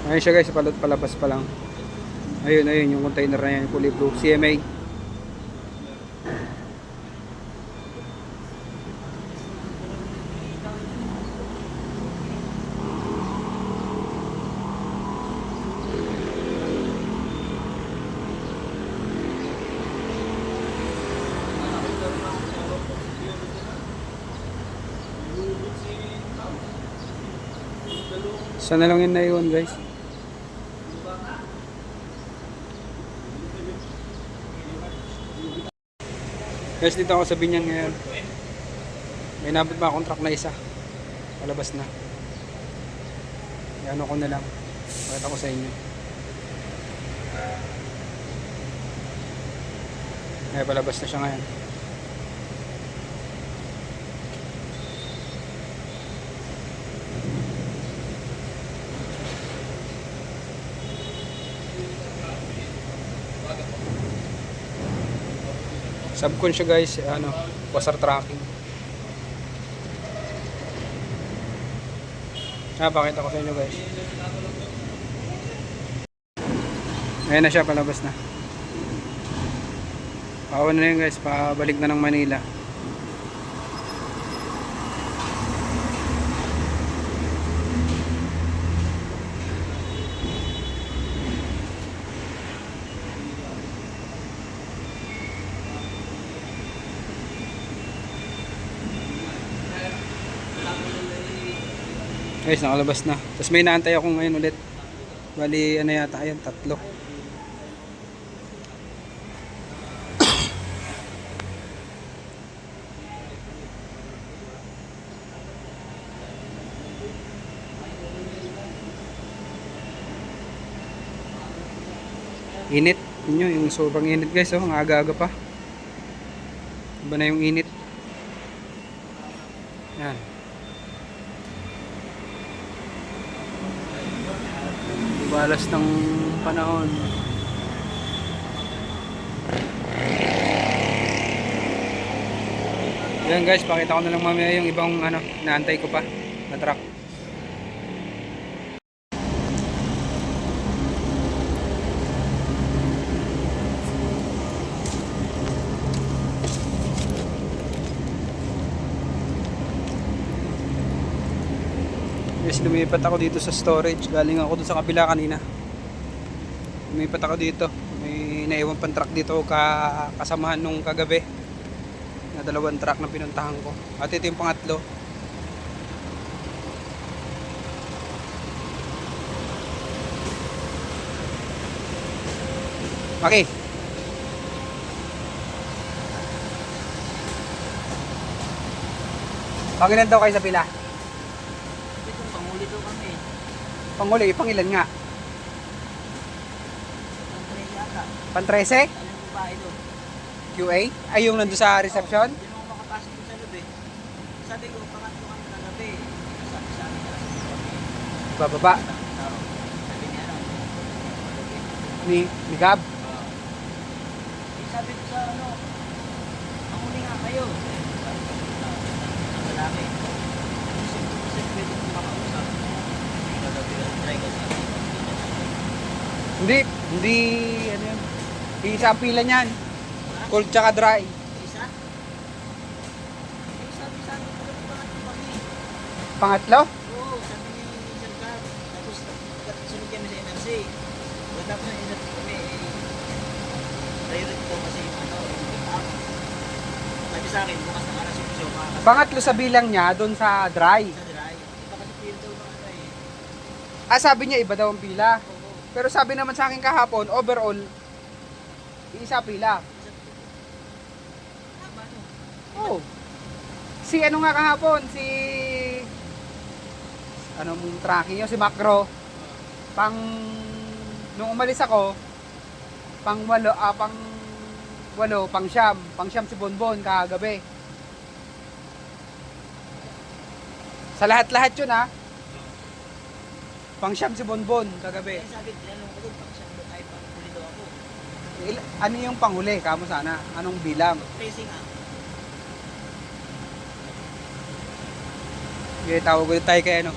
Ayun siya guys, palabas pa lang. Ayun yung container na yan, kulay blue, CMA. Sana lang yun na yun guys. Guys, dito ako sa Binyang ngayon. May nabot pa akong truck na isa. Palabas na. Ano ko na lang. Pakita ko sa inyo. Ay, palabas na siya ngayon. Subcon siya guys, ano, washer tracking. Pakita ko sa inyo guys. Ayan na siya, palabas na. Pauwi na yun guys, pabalik na ng Manila. Guys, nakalabas na. Tapos may inaantay ako ngayon ulit. Bali, ano yata, ayun, 3. Init. Yun yun, yung sobrang init guys, oh, ang aga-aga pa. Iba na yung init. Yan. Balas ng panahon. Yan guys, pakita ko na lang mamaya yung ibang ano, inaantay ko pa na truck. Guys, lumipat ako dito sa storage. Galing ako dun sa kabila kanina. Lumipat ako dito. May naiwan pang truck dito kasamahan nung kagabi. Na 2 truck na pinuntahan ko. At ito yung pangatlo. Okay. Pangilan daw kayo sa pila? Panghuli, pangilan nga? Pan 13? QA? Ay, yung nandun sa reception? Hindi mo makapasok sa loob eh. Sabi ko, pangatlo kami na gabi. Sabi sa amin na Bababa? sabi niya lang. Ni Gab? Sabi ko sa ano, manghuli nga kayo. Sabi ko, ang lalaki. Kasi pwede kong makausap. Try ko sa Hindi, ano yun? Isa ang pila niyan. Cold tsaka dry. isa? Sabi sa amin, pangatlo kami. Pangatlo? Oo, sabi ni Sir Carl. Tapos sunod kami sa NRC. Tapos sa NRC kami, priority ko kasi yung ano, yung pick-up. Sabi sa akin, bukas ng alas 8, makakasama. Pangatlo sa bilang niya, doon sa dry. Sa dry. Iba kasi pila daw mga ano eh. Sabi niya iba daw ang pila. Oo. Pero sabi naman sa akin kahapon, overall, isa pila. Tama no? Oh. Si ano nga kahapon, si ano mong tracking yun, si Macro. Nung umalis ako, pang 8, pang 9 si Bonbon kagabi. Sa lahat-lahat yun ha. Pang 9 si Bonbon kagabi. Kaya sabi, tinanong ko doon, pag siya ay panghuli daw ako. Ano yung panghuli? Kamo sana? Anong bilang? Tracing nga. Okay, tawag ulit tayo kay ano.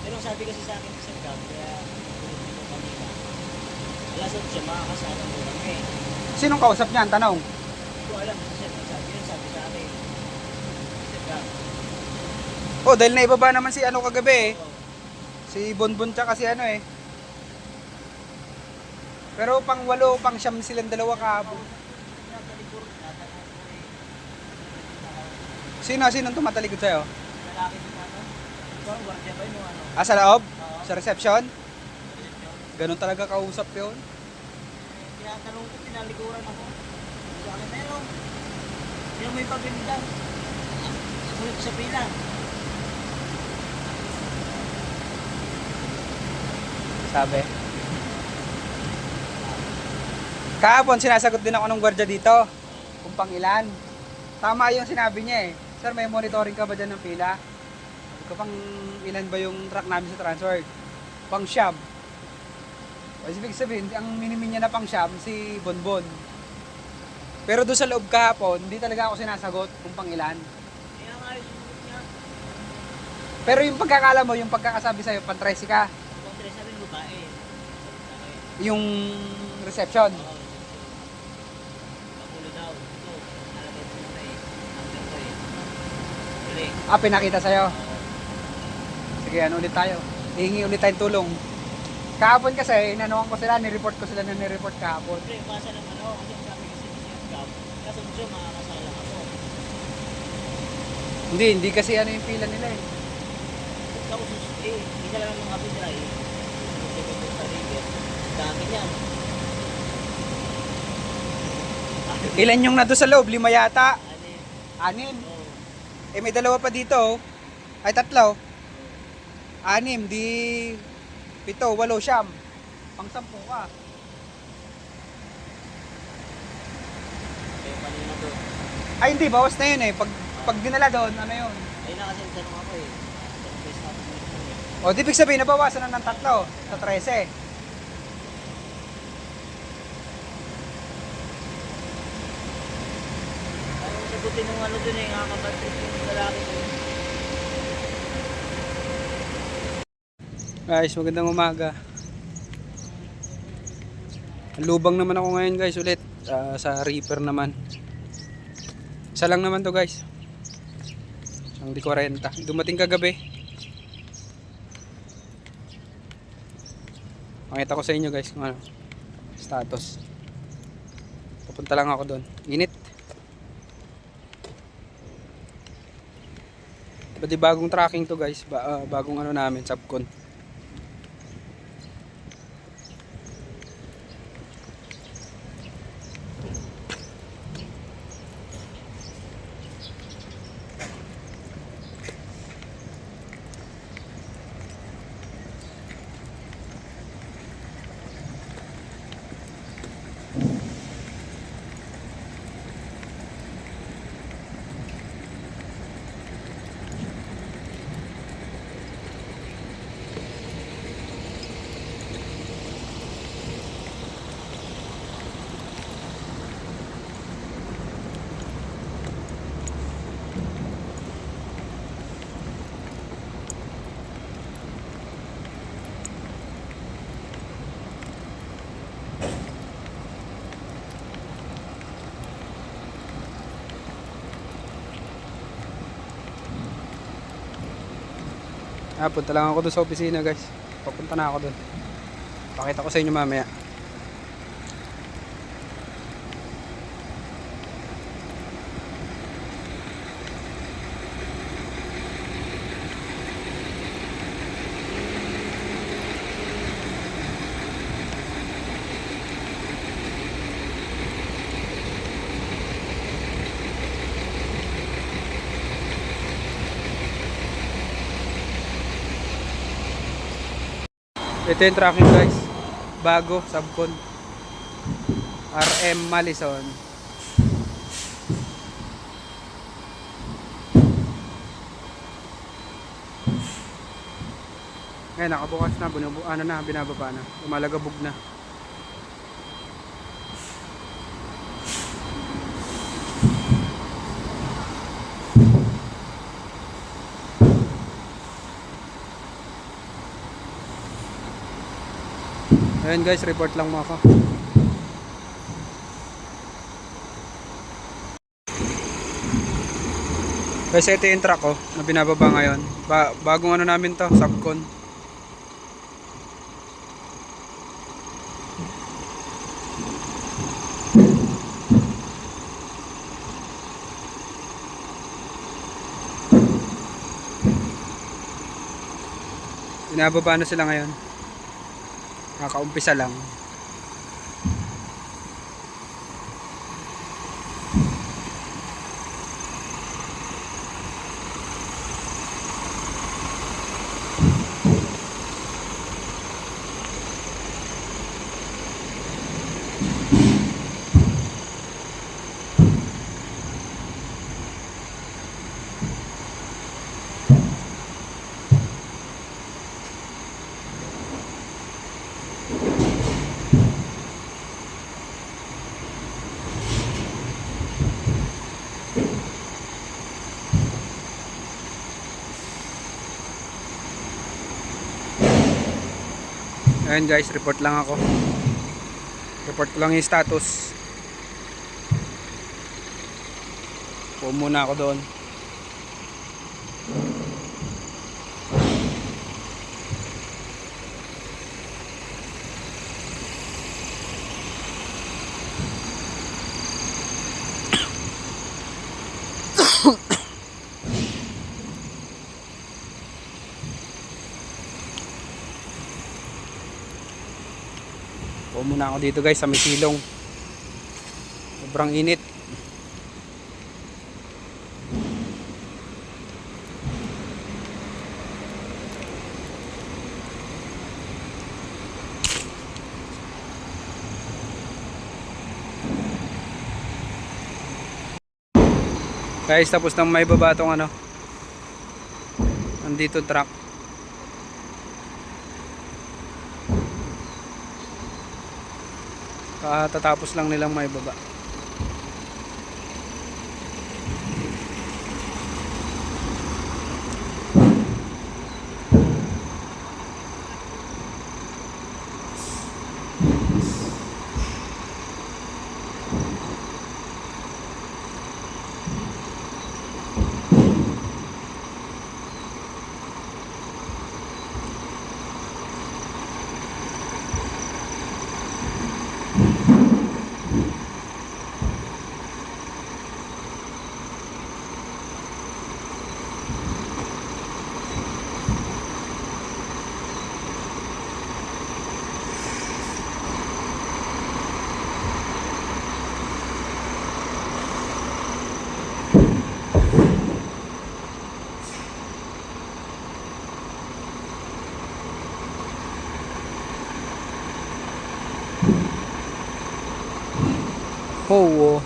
Pero ang sabi kasi sa akin sa Gab, kaya tulog dito kanina. Alas 8 makakasama mo kami. Sinong kausap niya? Ang tanong. Hindi ko alam kasi sabi yun, sabi sa akin. Sa Gab. Oh, dahil naibaba naman si ano kagabi eh. Oo. Si Bonbon tsaka si ano eh. Pero pang 8, pang 9 silang dalawa kahapon. Natalikod, natalikod ko eh. Sinong tumatalikod sa'yo? Lalaki din ano. Ikaw, guardia ba yun o ano? Ah, sa loob? Oo. Sa reception? Isip yun. Ganun talaga kausap yun. Tinatanong ko, tinalikuran ako. Sa akin, meron. Sino may pabinda? Sulit sa pila. Sabi. Kahapon sinasagot din ako ng gwardiya dito. Kung pang ilan. Tama yung sinabi niya eh. Sir, may monitoring ka ba dyan ng pila? Sabi ko, pang ilan ba yung truck namin sa transfer? Pang siyam. O ibig sabihin, ang minimin niya na pang siyam, si Bonbon. Pero doon sa loob kahapon, hindi talaga ako sinasagot kung pang ilan. Kaya nga yung sumunod niya. Pero yung pagkakala mo, yung pagkakasabi sa'yo, pang 13 ka, Kontra sabi ng babae. yung reception. Oo. Pakulo daw. Ito. Nalagay ko muna eh. Hanggang ko eh. Uli. Ah, pinakita sa'yo. Oo. Sige, ano ulit tayo. Hihingi ulit tayong tulong. Kahapon kasi, inanuhan ko sila, nireport ko sila na nireport kahapon. Siyempre, basa ng ano. Kasi ang sabi kasi ni Sir Gab. Kaso siya makakasala ako. Hindi kasi ano yung pila nila eh. Ako isa lang ang mga pila eh. Susunod ko sa rigger. Dami niyan. Ilan yung nado sa loob? 5 yata. Ano 6. eh. Oo. Eh may 2 pa dito oh. Ay 3. 6, di 7, 8, 9. Pang 10 ka. Kaya kanina doon. Ay hindi, bawas na yun eh. Pag dinala doon, ano yun? Ayun na kasi tanong ako eh. Tanong ko sa atin eh. O, di ibig sabihin, nabawasan na ng 3 sa 13. Ayaw sagutin ng ano dun eh. Nakakabatrip yung lalaki ko. Guys, magandang umaga. Lubang naman ako ngayon guys ulit. Sa Reaper naman. Isa lang naman to guys. Ang di 40. Dumating kagabi. Pakita ko sa inyo guys kung ano status. Pupunta lang ako doon. Init. Pwede bagong tracking to guys. Bagong ano namin, subcon. Punta lang ako doon sa opisina guys. Papunta na ako doon. Pakita ko sa inyo mamaya. Ito yung tracking guys. Bago, subcon. RM Malison. Ngayon nakabukas na, binababa na. Lumalagabog na. Ayun guys, report lang mo ako. Guys, ito yung truck oh, na binababa ngayon. Bagong ano namin to, subcon. Binababa na sila ngayon. Nakaumpisa lang. Ayun guys, report lang ako. Report ko lang yung status. Puo muna ako doon. Puo muna ako dito guys sa may silong. Sobrang init. Guys, tapos nang may baba tong ano. Nandito truck. Tatapos lang nilang may baba. Oh,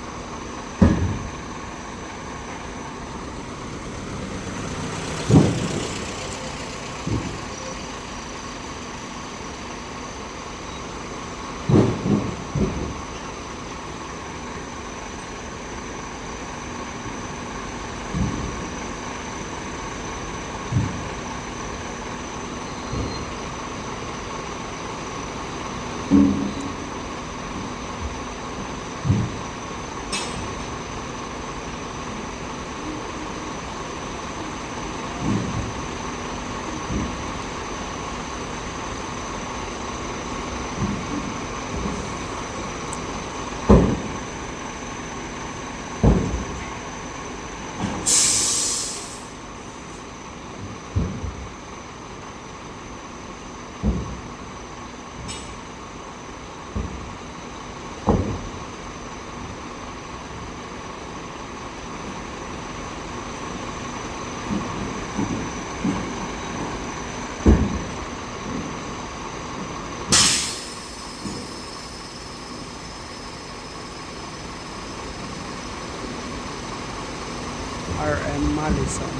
RM Malison.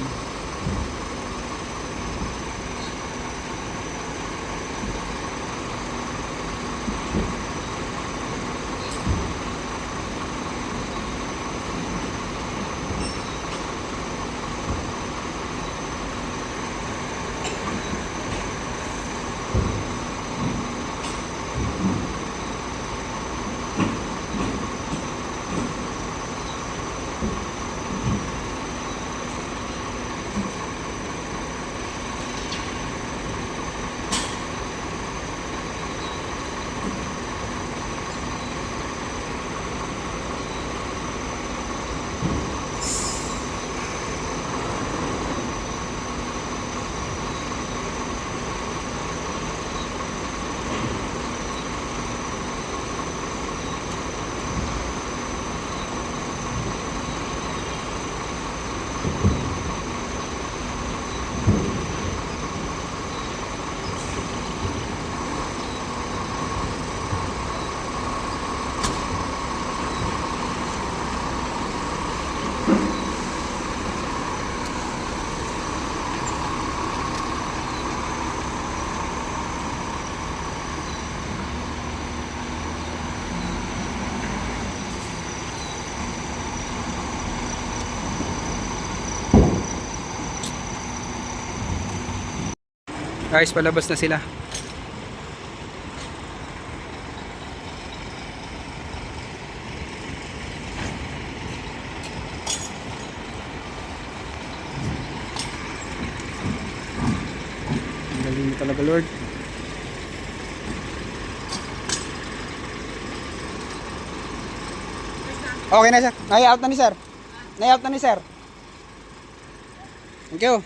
Guys, palabas na sila. Ang galing mo talaga, Lord. Okay na, sir. Nai-out na ni sir. Nai-out na ni sir. Thank you.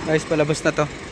Guys, palabas na to.